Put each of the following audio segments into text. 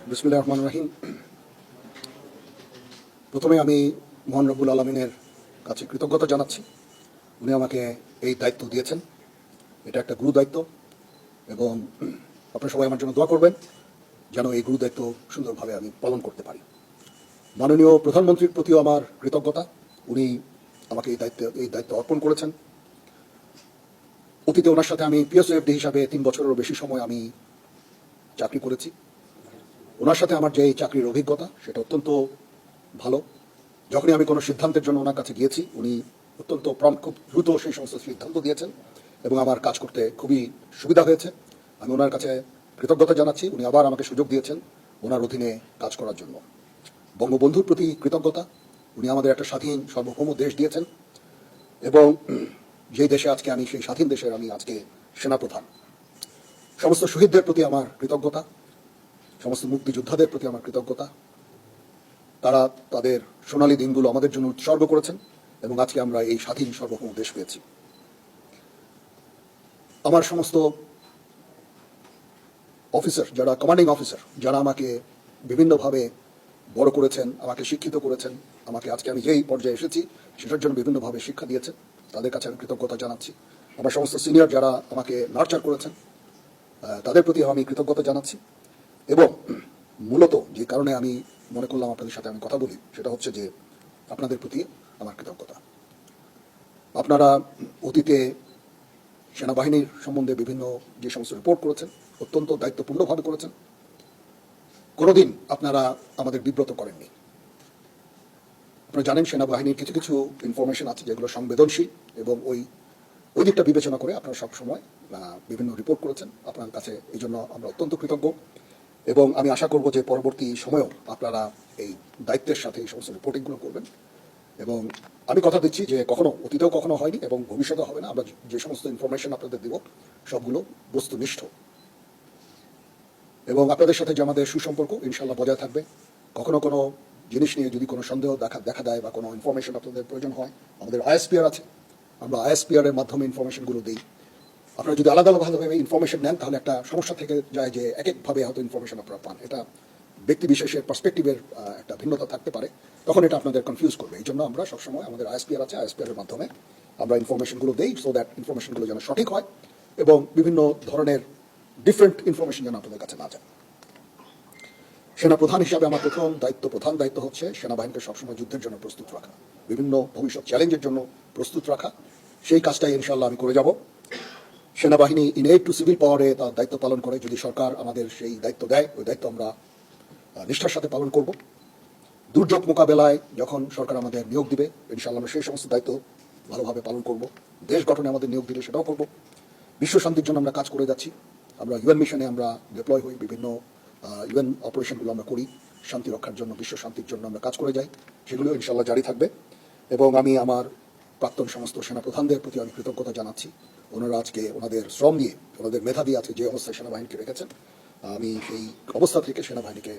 বিসমিল্লাহির রহমানির রহিম। প্রথমে আমি মহান রব্বুল আলমিনের কাছে কৃতজ্ঞতা জানাচ্ছি। উনি আমাকে এই দায়িত্ব দিয়েছেন। এটা একটা গুরু দায়িত্ব এবং আপনারা সবাই আমার জন্য দোয়া করবেন যেন এই গুরু দায়িত্ব সুন্দরভাবে আমি পালন করতে পারি। মাননীয় প্রধানমন্ত্রীর প্রতিও আমার কৃতজ্ঞতা। উনি আমাকে এই দায়িত্ব অর্পণ করেছেন। অতীতে ওনার সাথে আমি পিএসওএফডি হিসাবে 3 বছরেরও বেশি সময় আমি চাকরি করেছি। ওনার সাথে আমার যে এই চাকরির অভিজ্ঞতা সেটা অত্যন্ত ভালো। যখনই আমি কোনো সিদ্ধান্তের জন্য ওনার কাছে গিয়েছি উনি অত্যন্ত খুব দ্রুত সেই সমস্ত সিদ্ধান্ত দিয়েছেন এবং আমার কাজ করতে খুবই সুবিধা হয়েছে। আমি ওনার কাছে কৃতজ্ঞতা জানাচ্ছি। উনি আবার আমাকে সুযোগ দিয়েছেন ওনার অধীনে কাজ করার জন্য। বঙ্গবন্ধুর প্রতি কৃতজ্ঞতা। উনি আমাদের একটা স্বাধীন সার্বভৌম দেশ দিয়েছেন এবং যেই দেশে আজকে আমি সেই স্বাধীন দেশের আমি আজকে সেনাপ্রধান। সমস্ত শহীদদের প্রতি আমার কৃতজ্ঞতা, সমস্ত মুক্তিযোদ্ধাদের প্রতি আমার কৃতজ্ঞতা। তারা তাদের সোনালী দিনগুলো আমাদের জন্য উৎসর্গ করেছেন এবং আজকে আমরা এই স্বাধীন সার্বভৌম দেশ পেয়েছি। আমার সমস্ত অফিসার, যারা কমান্ডিং অফিসার, যারা আমাকে বিভিন্নভাবে বড় করেছেন, আমাকে শিক্ষিত করেছেন, আমাকে আজকে আমি যেই পর্যায়ে এসেছি সেটার জন্য বিভিন্নভাবে শিক্ষা দিয়েছেন, তাদের কাছে আমি কৃতজ্ঞতা জানাচ্ছি। আমার সমস্ত সিনিয়র যারা আমাকে নার্চার করেছেন তাদের প্রতি আমি কৃতজ্ঞতা জানাচ্ছি। এবং মূলত যে কারণে আমি মনে করলাম আপনাদের সাথে আমি কথা বলি সেটা হচ্ছে যে আপনাদের প্রতি আমার কৃতজ্ঞতা। আপনারা অতীতে সেনাবাহিনীর সম্বন্ধে বিভিন্ন যে সমস্ত রিপোর্ট করেছেন অত্যন্ত দায়িত্বপূর্ণভাবে করেছেন। কোনোদিন আপনারা আমাদের বিব্রত করেননি। আপনারা জানেন সেনাবাহিনীর কিছু কিছু ইনফরমেশন আছে যেগুলো সংবেদনশীল এবং ওই দিকটা বিবেচনা করে আপনারা সবসময় বিভিন্ন রিপোর্ট করেছেন। আপনার কাছে এই জন্য আমরা অত্যন্ত কৃতজ্ঞ এবং আমি আশা করব যে পরবর্তী সময়েও আপনারা এই দায়িত্বের সাথে এই সমস্ত রিপোর্টিংগুলো করবেন। এবং আমি কথা দিচ্ছি যে অতীতেও কখনো হয়নি এবং ভবিষ্যতে হবে না। আমরা যে সমস্ত ইনফরমেশন আপনাদের দেব সবগুলো বস্তুনিষ্ঠ এবং আপনাদের সাথে যে আমাদের সুসম্পর্ক ইনশাল্লাহ বজায় থাকবে। কখনো কোনো জিনিস নিয়ে যদি কোনো সন্দেহ দেখা দেয় বা কোনো ইনফরমেশন আপনাদের প্রয়োজন হয়, আমাদের আইএসপিআর আছে, আমরা আইএসপিআর এর মাধ্যমে ইনফরমেশনগুলো দিই। আপনারা যদি আলাদাভাবে ইনফরমেশন নেন তাহলে একটা সমস্যা থেকে যায় যে এক একভাবে হয়তো ইনফরমেশন আপনারা পান। এটা ব্যক্তি বিশেষের পার্সপেক্টিভের একটা ভিন্নতা থাকতে পারে, তখন এটা আপনাদের কনফিউজ করবে। এই জন্য আমরা সবসময় আমাদের আইএসপিআর আছে, আইএসপিআর এর মাধ্যমে আমরা ইনফরমেশনগুলো দিই সো দ্যাট ইনফরমেশনগুলো যেন সঠিক হয় এবং বিভিন্ন ধরনের ডিফারেন্ট ইনফরমেশন যেন আপনাদের কাছে না যায়। সেনাপ্রধান হিসাবে আমার প্রধান দায়িত্ব হচ্ছে সেনাবাহিনীকে সবসময় যুদ্ধের জন্য প্রস্তুত রাখা, বিভিন্ন ভবিষ্যৎ চ্যালেঞ্জের জন্য প্রস্তুত রাখা। সেই কাজটাই ইনশাল্লাহ আমি করে যাব। সেনাবাহিনী ইনএড টু সিভিল পাওয়ারে তার দায়িত্ব পালন করে। যদি সরকার আমাদের সেই দায়িত্ব দেয় ওই দায়িত্ব আমরা নিষ্ঠার সাথে পালন করব। দুর্যোগ মোকাবেলায় যখন সরকার আমাদের নিয়োগ দিবে ইনশাল্লাহ আমরা সেই সমস্ত দায়িত্ব ভালোভাবে পালন করব। দেশ গঠনে আমাদের নিয়োগ দিলে সেটাও করব। বিশ্ব শান্তির জন্য আমরা কাজ করে যাচ্ছি। আমরা ইউএন মিশনে আমরা ডিপ্লয় হই, বিভিন্ন ইউএন অপারেশনগুলো আমরা করি শান্তি রক্ষার জন্য, বিশ্ব শান্তির জন্য আমরা কাজ করে যাই। সেগুলো ইনশাল্লাহ জারি থাকবে। এবং আমি আমার প্রাক্তন সমস্ত সেনাপ্রধানদের প্রতি আমি কৃতজ্ঞতা জানাচ্ছি। ওনারা আজকে ওনাদের শ্রম দিয়ে, ওনাদের মেধা দিয়ে আজকে যে অবস্থায় সেনাবাহিনীকে রেখেছেন, আমি সেই অবস্থা থেকে সেনাবাহিনীকে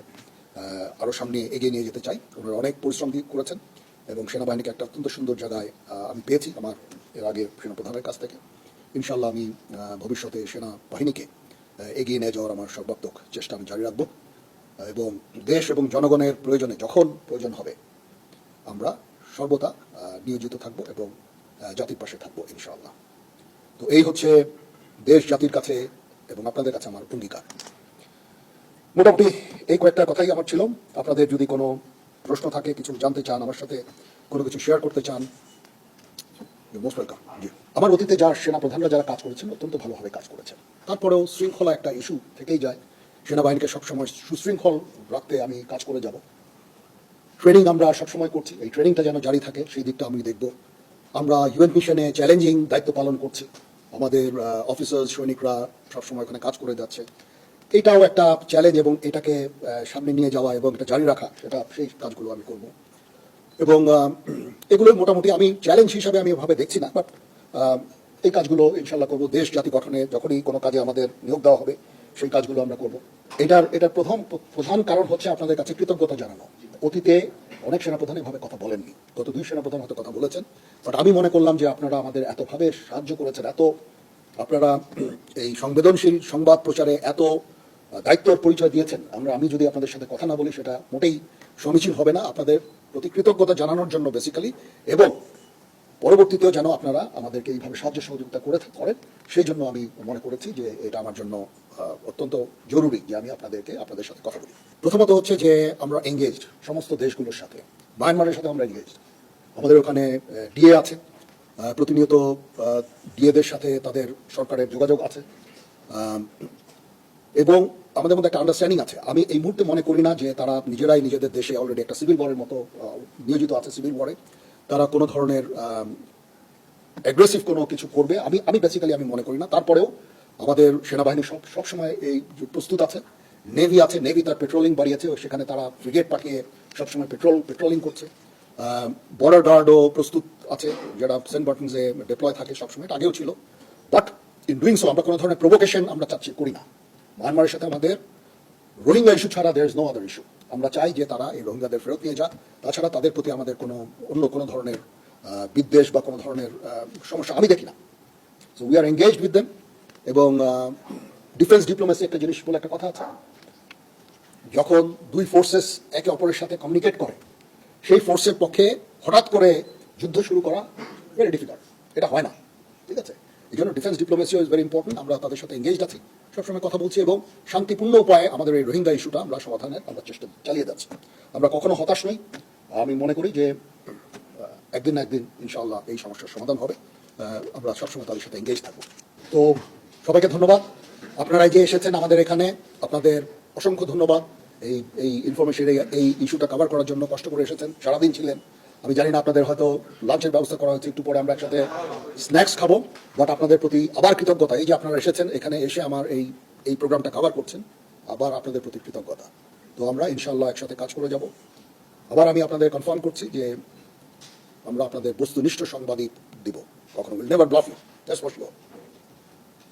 আরও সামনে এগিয়ে নিয়ে যেতে চাই। ওনারা অনেক পরিশ্রম দিয়ে করেছেন এবং সেনাবাহিনীকে একটা অত্যন্ত সুন্দর জায়গায় আমি পেয়েছি আমার এর আগে সেনাপ্রধানের কাছ থেকে। ইনশাল্লাহ আমি ভবিষ্যতে সেনাবাহিনীকে এগিয়ে নিয়ে যাওয়ার আমার সর্বাত্মক চেষ্টা আমি জারি রাখবো এবং দেশ এবং জনগণের প্রয়োজনে যখন প্রয়োজন হবে আমরা সর্বদা নিয়োজিত থাকব এবং জাতির পাশে থাকবো ইনশাআল্লাহ। তো এই হচ্ছে দেশ জাতির কাছে এবং আপনাদের কাছে আমার অঙ্গীকার। মোটামুটি এই কয়েকটা কথাই আমার ছিল। আপনাদের যদি কোনো প্রশ্ন থাকে, কিছু জানতে চান, আমার সাথে কোনো কিছু শেয়ার করতে চান, মোস্ট ওয়েলকাম। জি, আমার অতীতে যারা সেনাপ্রধানরা যারা কাজ করেছেন অত্যন্ত ভালোভাবে কাজ করেছেন। তারপরেও শৃঙ্খলা একটা ইস্যু থেকেই যায়। সেনাবাহিনীকে সবসময় সুশৃঙ্খল রাখতে আমি কাজ করে যাব। ট্রেনিং আমরা সবসময় করছি, এই ট্রেনিংটা যেন জারি থাকে সেই দিকটা আমি দেখব। আমরা ইউএন মিশনে চ্যালেঞ্জিং দায়িত্ব পালন করছি, আমাদের অফিসার সৈনিকরা সবসময় ওখানে কাজ করে যাচ্ছে। এটাও একটা চ্যালেঞ্জ এবং এটাকে সামনে নিয়ে যাওয়া এবং এটা জারি রাখা, সেই কাজগুলো আমি করব। এবং এগুলো মোটামুটি আমি চ্যালেঞ্জ হিসাবে আমি এভাবে দেখছি না, বাট এই কাজগুলো ইনশাল্লাহ করবো। দেশ জাতি গঠনে যখনই কোনো কাজে আমাদের নিয়োগ দেওয়া হবে সেই কাজগুলো আমরা করব। এটার প্রধান কারণ হচ্ছে আপনাদের কাছে কৃতজ্ঞতা জানানো। অতীতে অনেক সেনাপ্রধান এভাবে কথা বলেননি, গত 2 সেনাপ্রধান হয়তো কথা বলেছেন, বাট আমি মনে করলাম যে আপনারা আমাদের এতভাবে সাহায্য করেছেন, আপনারা এই সংবেদনশীল সংবাদ প্রচারে এত দায়িত্বর পরিচয় দিয়েছেন, আমি যদি আপনাদের সাথে কথা না বলি সেটা মোটেই সমীচীন হবে না। আপনাদের প্রতি কৃতজ্ঞতা জানানোর জন্য বেসিক্যালি, এবং পরবর্তীতেও যেন আপনারা আমাদেরকে এইভাবে সাহায্য সহযোগিতা করেন, সেই জন্য আমি মনে করেছি যে এটা আমার জন্য অত্যন্ত জরুরি যে আমি আপনাদের সাথে কথা বলি। প্রথমত হচ্ছে যে আমরা এঙ্গেজড সমস্ত দেশগুলোর সাথে, মায়ানমারের সাথে আমরা এঙ্গেজড। আমাদের ওখানে ডিএ আছে, প্রতিনিয়ত ডিএদের সাথে তাদের সরকারের যোগাযোগ আছে, এবং আমাদের মধ্যে একটা আন্ডারস্ট্যান্ডিং আছে। আমি এই মুহূর্তে মনে করি না যে তারা নিজেরাই নিজেদের দেশে অলরেডি একটা সিভিল ওয়ারের মতো নিয়োজিত আছে। সিভিল ওয়ারে তারা কোনো ধরনের অ্যাগ্রেসিভ কোনো কিছু করবে আমি বেসিক্যালি আমি মনে করি না। তারপরেও আমাদের সেনাবাহিনী সবসময় এই প্রস্তুত আছে। নেভি আছে, নেভি তার পেট্রোলিং বাড়িয়েছে, সেখানে তারা ফ্রিগেট পাঠিয়ে সবসময় পেট্রোলিং করছে। বর্ডার গার্ডও প্রস্তুত আছে, যারা সেন্ট মার্টিনসে ডিপ্লয় থাকে সবসময়, এটা আগেও ছিল। বাট ইন ডুইং সো আমরা কোনো ধরনের প্রভোকেশন আমরা করি না। মায়ানমারের সাথে আমাদের রোহিঙ্গা ইস্যু ছাড়া there is no other issue. আমরা চাই যে তারা এই রোহিঙ্গাদের ফেরত নিয়ে যাক। তাছাড়া তাদের প্রতি আমাদের অন্য কোনো ধরনের বিদ্বেষ বা কোনো ধরনের সমস্যা আমি দেখি না। So we are engaged with them. এবং ডিফেন্স ডিপ্লোমেসি একটা জিনিস বলে একটা কথা আছে, যখন দুই ফোর্সেস একে অপরের সাথে কমিউনিকেট করে, সেই ফোর্সের পক্ষে হঠাৎ করে যুদ্ধ শুরু করা ভেরি ডিফিকাল্ট, এটা হয় না। ঠিক আছে, এই জন্য defence diplomacy is very important. আমরা তাদের সাথে এঙ্গেজড আছি, সবসময় কথা বলছি, এবং শান্তিপূর্ণ উপায়ে আমাদের এই রোহিঙ্গা ইস্যুটা আমরা সমাধানের আমরা চেষ্টা চালিয়ে যাচ্ছি। আমরা কখনো হতাশ নই। আমি মনে করি যে একদিন না একদিন ইনশাআল্লাহ এই সমস্যার সমাধান হবে। আমরা সবসময় তাদের সাথে এঙ্গেজ থাকবো। তো সবাইকে ধন্যবাদ, আপনারা যে এসেছেন আমাদের এখানে, আপনাদের অসংখ্য ধন্যবাদ। এই ইনফরমেশন, এই ইস্যুটা কভার করার জন্য কষ্ট করে এসেছেন, সারাদিন ছিলেন। আমি জানি না আপনাদের হয়তো লাঞ্চের ব্যবস্থা করা হয়েছে, একটু পরে আমরা একসাথে স্ন্যাক্স খাবো। বাট আপনাদের প্রতি আবার কৃতজ্ঞতা, এই যে আপনারা এসেছেন এখানে এসে আমার এই প্রোগ্রামটা কভার করছেন, আবার আপনাদের প্রতি কৃতজ্ঞতা। তো আমরা ইনশাআল্লাহ একসাথে কাজ করে যাব। আবার আমি আপনাদের কনফার্ম করছি যে আমরা আপনাদের বস্তুনিষ্ঠ সংবাদই দিব, কখনো will never bluff you, that's for sure.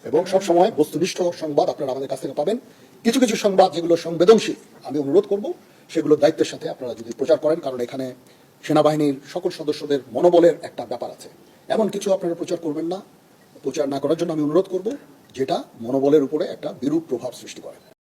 এবং সবসময় বস্তুনিষ্ঠ সংবাদ আপনারা আমাদের কাছ থেকে পাবেন। কিছু কিছু সংবাদ যেগুলো সংবেদনশীল, আমি অনুরোধ করব সেগুলো দায়িত্বের সাথে আপনারা যদি প্রচার করেন, কারণ এখানে সেনাবাহিনীর সকল সদস্যদের মনোবলের একটা ব্যাপার আছে। এমন কিছু আপনারা প্রচার করবেন না, প্রচার না করার জন্য আমি অনুরোধ করব যেটা মনোবলের উপরে একটা বিরূপ প্রভাব সৃষ্টি করে।